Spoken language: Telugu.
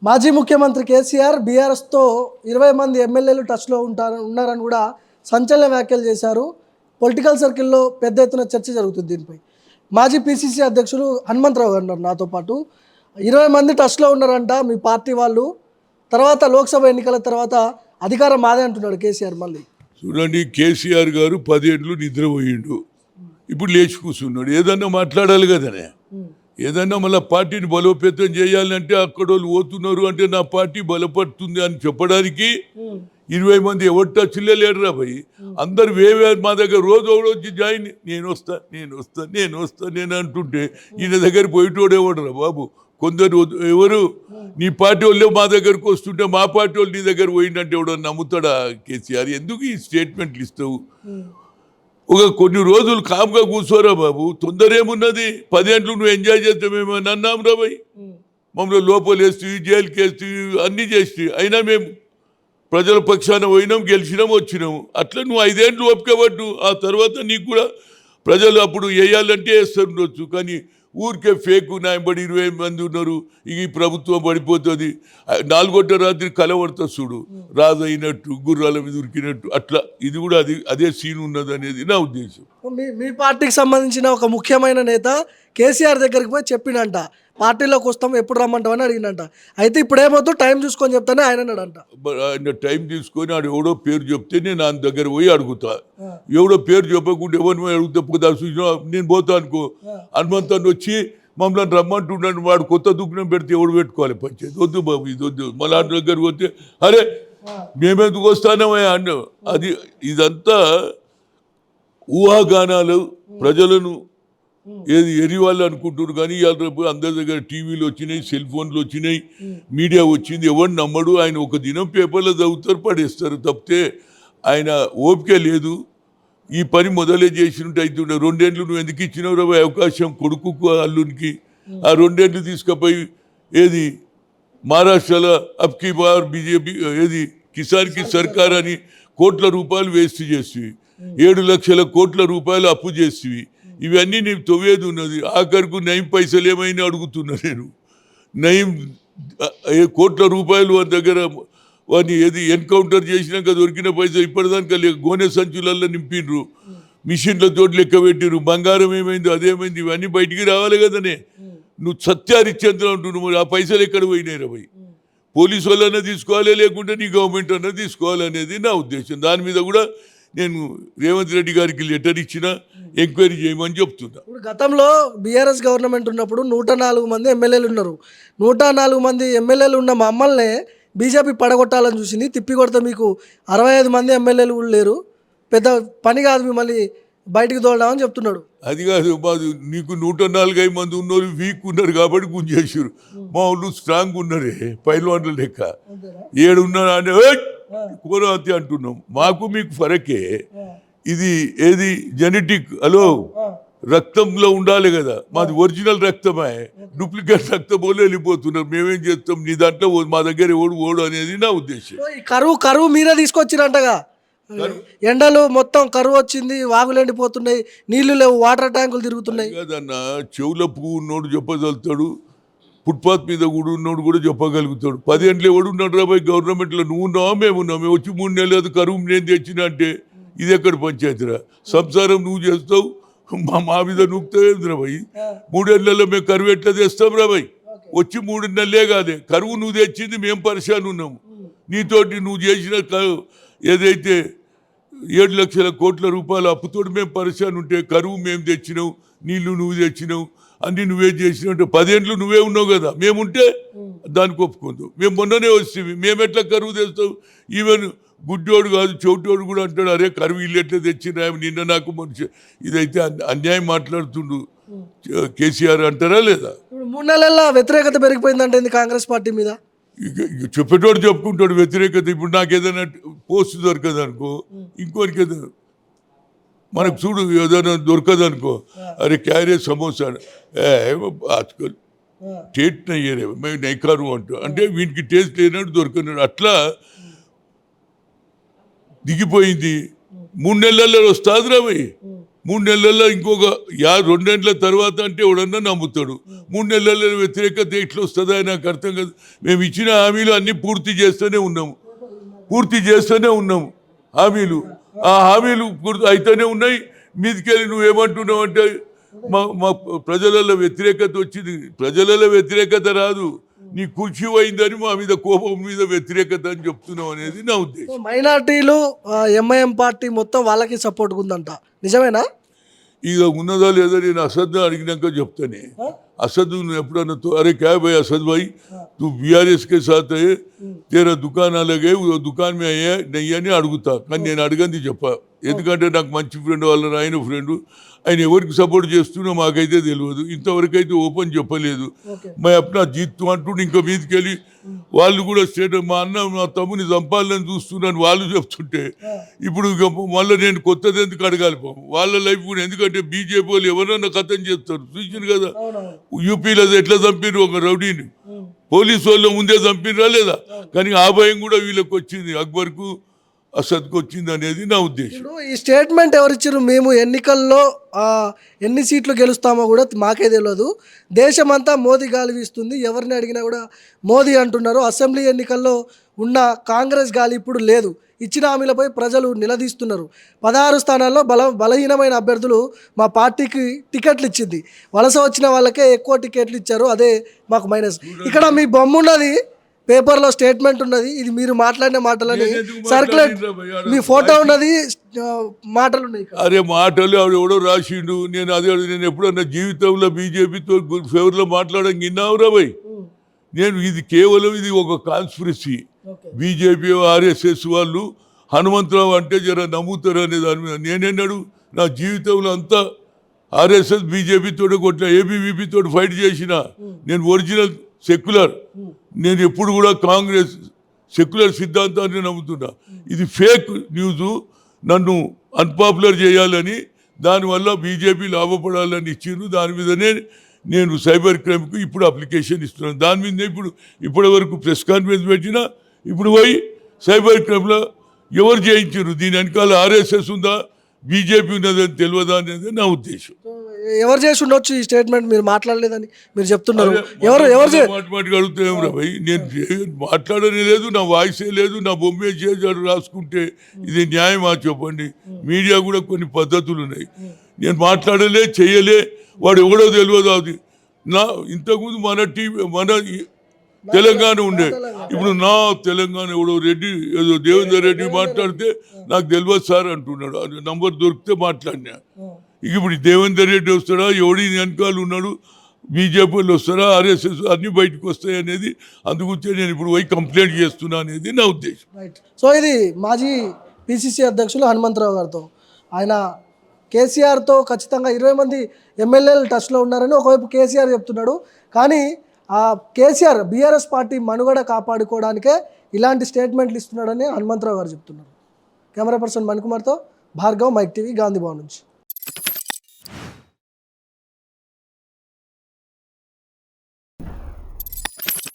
మాజీ ముఖ్యమంత్రి కేసీఆర్ బీఆర్ఎస్తో 20 మంది ఎమ్మెల్యేలు టచ్లో ఉన్నారని కూడా సంచలన వ్యాఖ్యలు చేశారు. పొలిటికల్ సర్కిల్లో పెద్ద ఎత్తున చర్చ జరుగుతుంది దీనిపై. మాజీ పీసీసీ అధ్యక్షులు హనుమంతరావు గారు ఉన్నారు నాతో పాటు. 20 మంది టచ్లో ఉన్నారంట మీ పార్టీ వాళ్ళు. తర్వాత లోక్సభ ఎన్నికల తర్వాత అధికారం మాదే అంటున్నాడు కేసీఆర్. మళ్ళీ చూడండి, కేసీఆర్ గారు 10 ఏళ్ళు నిద్రపోయిండు, ఇప్పుడు లేచి కూర్చున్నాడు. ఏదన్నా మాట్లాడాలి కదనే. ఏదన్నా మళ్ళీ పార్టీని బలోపేతం చేయాలంటే అక్కడ వాళ్ళు పోతున్నారు అంటే నా పార్టీ బలపడుతుంది అని చెప్పడానికి 20 మంది ఎవరు టచ్లే లేడురా భయ్. అందరు వేవే మా దగ్గర రోజు వచ్చి జాయిన్ నేను అంటుంటే ఈయన దగ్గర పోయేటోడు ఎవడరా బాబు. కొందరు ఎవరు నీ పార్టీ వాళ్ళు మా దగ్గరకు వస్తుంటే మా పార్టీ వాళ్ళు నీ దగ్గర పోయిందంటే ఎవడో నమ్ముతాడా కేసీఆర్? ఎందుకు ఈ స్టేట్మెంట్లు ఇస్తావు? కొన్ని రోజులు కామ్గా కూర్చోరా బాబు, తొందర ఏమున్నది? 10 ఏళ్ళు నువ్వు ఎంజాయ్ చేస్తామేమో అన్నాం రా భయ్. మమ్మల్ని లోపల వేస్తూ జైలుకి వేస్తూ అన్నీ చేస్తూ అయినా మేము ప్రజల పక్షాన పోయినాం, గెలిచినాం, వచ్చినాము. అట్లా నువ్వు 5 ఏళ్ళు ఒప్పుకోబట్టు. ఆ తర్వాత నీకు కూడా ప్రజలు అప్పుడు వేయాలంటే వేస్తుండొచ్చు. కానీ ఊరికే ఫేక్ నాయబడి 20 మంది ఉన్నారు, ఈ ప్రభుత్వం పడిపోతుంది, 4 రాత్రి కలవడతా చూడు, రాజు అయినట్టు గుర్రాల మీద ఉరికినట్టు. అట్లా ఇది కూడా అదే సీన్ ఉన్నది అనేది నా ఉద్దేశం. మీ పార్టీకి సంబంధించిన ఒక ముఖ్యమైన నేత కేసీఆర్ దగ్గరికి పోయి చెప్పినంట, పార్టీలోకి వస్తాం ఎప్పుడు రమ్మంటామని అడిగినంట. అయితే ఇప్పుడు ఏమవుతూ టైం చూసుకొని చెప్తానే ఆయన అన్నాడంట. ఆయన టైం తీసుకొని ఆడు ఎవడో పేరు చెప్తే నేను ఆయన దగ్గర పోయి అడుగుతా. ఎవడో పేరు చెప్పకుండా ఎవరిని అడుగుతా పోతా నేను పోతా అనుకో. హనుమంతాన్ని వచ్చి మమ్మల్ని రమ్మంటున్నాను, వాడు కొత్త దుఃఖం పెడితే ఎవడు పెట్టుకోవాలి పంచాయతీ? వద్దు బాబు, ఇది వద్దు. మళ్ళీ ఆయన దగ్గరికి పోతే అరే మేమెందుకు వస్తానమయ్యా అన్న. అది ఇదంతా ఊహాగానాలు, ప్రజలను ఏది ఎరివాళ్ళు అనుకుంటున్నారు. కానీ ఇవాళ రేపు అందరి దగ్గర టీవీలు వచ్చినాయి, సెల్ ఫోన్లు వచ్చినాయి, మీడియా వచ్చింది. ఎవరిని నమ్మడు. ఆయన ఒక దినం పేపర్లో చదువుతారు, పడేస్తారు తప్పితే ఆయన ఓపిక లేదు. ఈ పని మొదలే చేసినట్టు అవుతుండే. 2 ఏళ్ళు నువ్వు ఎందుకు ఇచ్చినావు రా అవకాశం కొడుకుకు అల్లునికి? ఆ 2 ఏళ్ళు తీసుకుపోయి ఏది మహారాష్ట్రలో అబ్కీ బార్ బీజేపీ ఏది కిసాన్కి సర్కార్ అని కోట్ల రూపాయలు వేస్ట్ చేసి 7 లక్షల కోట్ల రూపాయలు అప్పు చేసి ఇవన్నీ నీకు తొవ్వేది ఉన్నది. ఆఖరికి నయం పైసలు ఏమైనా అడుగుతున్నా నేను. నయం కోట్ల రూపాయలు వారి దగ్గర వాడిని ఏది ఎన్కౌంటర్ చేసినాక దొరికిన పైసలు ఇప్పటిదాకా గోనె సంచులలో నింపిండ్రు, మిషన్లతో లెక్క పెట్టిరు. బంగారం ఏమైంది, అదేమైంది, ఇవన్నీ బయటికి రావాలి కదనే. నువ్వు సత్యారిచ్చేంద్ర అంటున్నావు, మరి ఆ పైసలు ఎక్కడ పోయినాయి రా భయ్? పోలీసు వాళ్ళన్నా తీసుకోవాలి, లేకుంటే నీ గవర్నమెంట్ అన్నా తీసుకోవాలనేది నా ఉద్దేశం. దాని మీద కూడా నేను రేవంత్ రెడ్డి గారికి లెటర్ ఇచ్చిన, ఎంక్వైరీ చేయమని చెప్తున్నా. ఇప్పుడు గతంలో బీఆర్ఎస్ గవర్నమెంట్ ఉన్నప్పుడు 104 మంది ఎమ్మెల్యేలు ఉన్నారు. 104 మంది ఎమ్మెల్యేలు ఉన్న మమ్మల్ని బీజేపీ పడగొట్టాలని చూసింది. తిప్పి కొడితే మీకు 65 మంది ఎమ్మెల్యేలు కూడా లేరు, పెద్ద పని కాదు మిమ్మల్ని బయటికి తోలడామని చెప్తున్నాడు. అది కాదు మాది, నీకు 104 మంది ఉన్నారు, వీక్ ఉన్నారు కాబట్టి గుంజేసారు. మా వాళ్ళు స్ట్రాంగ్ ఉన్నారే, పైల్వాన్ల లెక్క. 7 ఉన్నారు అంటే కోరవతి అంటున్నాం. మాకు మీకు ఫరకే. ఇది ఏది జెనెటిక్ హలో రక్తంలో ఉండాలి కదా. మాది ఒరిజినల్ రక్తమే, డూప్లికేట్ రక్తం వల్ల వెళ్ళిపోతున్నారు. మేమేం చేస్తాం? నీ దాంట్లో మా దగ్గర ఓడు అనేది నా ఉద్దేశం. కరువు మీరే తీసుకొచ్చినట్టగా. ఎండలు మొత్తం కరువు వచ్చింది, వాగులు ఎండిపోతున్నాయి, నీళ్లు లేవు, వాటర్ ట్యాంకులు తిరుగుతున్నాయి కదన్నా. చెవుల పువ్వు ఉన్నోడు చెప్పగలుగుతాడు, ఫుట్పాత్ మీద కూడా ఉన్నోడు కూడా చెప్పగలుగుతాడు. 10 ఏళ్ళు ఎవడు ఉన్నాడు రా బాయ్ గవర్నమెంట్లో? నువ్వు ఉన్నావా, మేము ఉన్నాం? మేము వచ్చి 3 నెలలు అది కరువు నేను తెచ్చినా అంటే ఇది ఎక్కడ పంచాయతీరా? సంసారం నువ్వు చేస్తావు, మా మీద నూపుతావు రా బాయ్. 3 ఏళ్లలో మేము కరువు ఎట్లా తెస్తాం రా బాయ్? వచ్చి 3 నెలలే కాదే, కరువు నువ్వు తెచ్చింది, మేము పరిశాన్ ఉన్నాము. నీతోటి నువ్వు చేసిన ఏదైతే 7 లక్షల కోట్ల రూపాయల అప్పుతోటి మేము పరిశాన్ ఉంటే, కరువు మేము తెచ్చినావు, నీళ్లు నువ్వు తెచ్చినావు, అన్నీ నువ్వే చేసినావు. 10 ఏళ్ళు నువ్వే ఉన్నావు కదా. మేముంటే దానికి ఒప్పుకుందాం. మేము మొన్ననే వస్తేవి, మేము ఎట్లా కరువు తెస్తావు? ఈవెన్ గుడ్డోడు కాదు చౌటోడు కూడా అంటాడు, అరే కరువు ఇల్లు ఎట్లా తెచ్చినా నిన్న నాకు మనిషి. ఇదైతే అన్యాయం మాట్లాడుతుండు కేసీఆర్ అంటారా లేదా? 3 నెలల్లో వ్యతిరేకత పెరిగిపోయిందంటే కాంగ్రెస్ పార్టీ మీద. చెప్పేటోడు చెప్పుకుంటాడు వ్యతిరేకత. ఇప్పుడు నాకు ఏదైనా పోస్ట్ దొరకదు అనుకో, ఇంకోరికి ఏదైనా మనకు చూడు ఏదైనా దొరకదు అనుకో, అరే క్యారే సమోసా ఆజ్కల్ టేస్ట్ నయ్యరే మేము నైకారు అంటూ, అంటే వీనికి టేస్ట్ లేనట్టు దొరకనాడు. అట్లా దిగిపోయింది. 3 నెలల్లో వస్తుంది రా భయ్. 3 నెలల్లో ఇంకొక 2 నెలల తర్వాత అంటే ఎవడన్నా నమ్ముతాడు. 3 నెలల వ్యతిరేకత ఎట్లా వస్తుందా నాకు అర్థం కాదు. మేము ఇచ్చిన హామీలు అన్నీ పూర్తి చేస్తూనే ఉన్నాము హామీలు. ఆ హామీలు పూర్తి అయితేనే ఉన్నాయి. మీదికెళ్ళి నువ్వేమంటున్నావు అంటే మా ప్రజలలో వ్యతిరేకత వచ్చింది. ప్రజలలో వ్యతిరేకత రాదు, నీ కుర్చీ పోయిందని మా మీద కోపం మీద వ్యతిరేకత అని చెప్తున్నావు అనేది నా ఉద్దేశం. మైనార్టీలు ఎంఐఎం పార్టీ మొత్తం వాళ్ళకి సపోర్ట్ ఉందంట, నిజమేనా? ఇక ఉన్నదా లేదా నేను అసద్ అడిగినాక చెప్తానే. असद एప్పుడన్నా तो अरे क्या है भाई असद भाई तू बीआरएस के साथ है तेरा दुकान अलग है वो दुकान में है नहीं అని అడుగుతా. కానీ నేను అడగంది చెప్పా, ఎందుకంటే నాకు మంచి ఫ్రెండ్ వాళ్ళ ఆయన ఫ్రెండ్, ఆయన ఎవరికి సపోర్ట్ చేస్తున్నా మాకైతే తెలియదు. ఇంతవరకు అయితే ఓపెన్ చెప్పలేదు. మా అప్నా జీత్ అంటుండే ఇంకా మీదకెళ్ళి వాళ్ళు కూడా స్టేట్ మా అన్న మా తమ్ముని చంపాలని చూస్తున్నాను వాళ్ళు చెప్తుంటే ఇప్పుడు మళ్ళీ నేను కొత్తది ఎందుకు అడగాలి పాపం వాళ్ళ లైఫ్ కూడా. ఎందుకంటే బీజేపీ వాళ్ళు ఎవరన్నా కథం చేస్తారు చూసారు కదా, యూపీలో ఎట్లా చంపిరు ఒక రౌడీని, పోలీసు వాళ్ళు ముందే చంపినరా లేదా. కానీ ఆ భయం కూడా వీళ్ళకి వచ్చింది, అక్బర్కు అసద్కు వచ్చింది అనేది నా ఉద్దేశం. ఈ స్టేట్మెంట్ ఎవరిచ్చారు? మేము ఎన్నికల్లో ఎన్ని సీట్లు గెలుస్తామో కూడా మాకే తెలియదు, దేశమంతా మోదీ గాలి వీస్తుంది, ఎవరిని అడిగినా కూడా మోదీ అంటున్నారు. అసెంబ్లీ ఎన్నికల్లో ఉన్న కాంగ్రెస్ గాలి ఇప్పుడు లేదు, ఇచ్చిన హామీలపై ప్రజలు నిలదీస్తున్నారు. 16 స్థానాల్లో బలహీనమైన అభ్యర్థులు మా పార్టీకి టికెట్లు ఇచ్చింది, వలస వచ్చిన వాళ్ళకే ఎక్కువ టికెట్లు ఇచ్చారు, అదే మాకు మైనస్. ఇక్కడ మీ బొమ్మ ఉన్నది, పేపర్లో స్టేట్మెంట్ ఉన్నది, ఇది మీరు మాట్లాడిన మాటలని సర్క్యులేట్, మీ ఫోటో ఉన్నది, మాటలు ఉన్నాయి. అరే మాటలు ఆవిడ ఎవడో రాసిండు, నేను అదే నేను ఎప్పుడన్నా జీవితంలో బీజేపీతో ఫేవర్లో మాట్లాడడం విన్నావురా భయ్. నేను ఇది కేవలం ఇది ఒక కాన్స్పిరసీ. బీజేపీ ఆర్ఎస్ఎస్ వాళ్ళు హనుమంతరావు అంటే జర నమ్ముతారు అనే దాని మీద నేనేనాడు నా జీవితంలో అంతా ఆర్ఎస్ఎస్ బీజేపీతో కొట్టిన, ఏబీవీపీతో ఫైట్ చేసిన. నేను ఒరిజినల్ సెక్యులర్, నేను ఎప్పుడు కూడా కాంగ్రెస్ సెక్యులర్ సిద్ధాంతాన్ని నమ్ముతున్నా. ఇది ఫేక్ న్యూస్, నన్ను అన్పాపులర్ చేయాలని, దానివల్ల బీజేపీ లాభపడాలని ఇచ్చిండ్రు. దాని మీదనే నేను సైబర్ క్రైమ్కి ఇప్పుడు అప్లికేషన్ ఇస్తున్నాను. దాని మీద ఇప్పటి వరకు ప్రెస్ కాన్ఫరెన్స్ పెట్టినా, ఇప్పుడు పోయి సైబర్ క్రైమ్లో ఎవరు చేయించారు, దీని వెనకాల ఆర్ఎస్ఎస్ ఉందా బీజేపీ ఉన్నదని తెలియదా అనేది నా ఉద్దేశం. ఎవరు చేసి ఉండొచ్చు ఈ స్టేట్మెంట్? మీరు మాట్లాడలేదని మీరు చెప్తున్నారు. మాటిమాటికి అడుగుతాం రా భయ్, నేను మాట్లాడనే లేదు, నా వాయిసే లేదు, నా బొమ్మే చేశాడు రాసుకుంటే ఇది న్యాయమా చెప్పండి. మీడియా కూడా కొన్ని పద్ధతులు ఉన్నాయి, నేను మాట్లాడలే చేయలే, వాడు ఎవడో తెలియదు. అది నా ఇంతకుముందు మన తెలంగాణ ఉండే, ఇప్పుడు నా తెలంగాణ ఎవడో రెడ్డి ఏదో దేవేందర్ రెడ్డి మాట్లాడితే నాకు తెలియదు సార్ అంటున్నాడు. అది నంబర్ దొరికితే మాట్లాడినా. ఇప్పుడు దేవేందర్ రెడ్డి వస్తాడా, ఎవడి వెనకాల ఉన్నాడు, బీజేపీలు వస్తారా, ఆర్ఎస్ఎస్ అన్నీ బయటకు వస్తాయి అనేది. అందుగురించి నేను ఇప్పుడు పోయి కంప్లైంట్ చేస్తున్నా అనేది నా ఉద్దేశం. రైట్. సో ఇది మాజీ పిసిసి అధ్యక్షులు హనుమంతరావు గారితో, ఆయన కేసీఆర్తో ఖచ్చితంగా 20 మంది ఎమ్మెల్యేలు టచ్లో ఉన్నారని ఒకవైపు కేసీఆర్ చెప్తున్నాడు. కానీ ఆ కేసీఆర్ బీఆర్ఎస్ పార్టీ మనుగడ కాపాడుకోవడానికే ఇలాంటి స్టేట్మెంట్లు ఇస్తున్నాడని హనుమంతరావు గారు చెప్తున్నారు. కెమెరా పర్సన్ మణికుమార్తో భార్గవ్, మైక్ టీవీ, గాంధీ భవన్ నుంచి.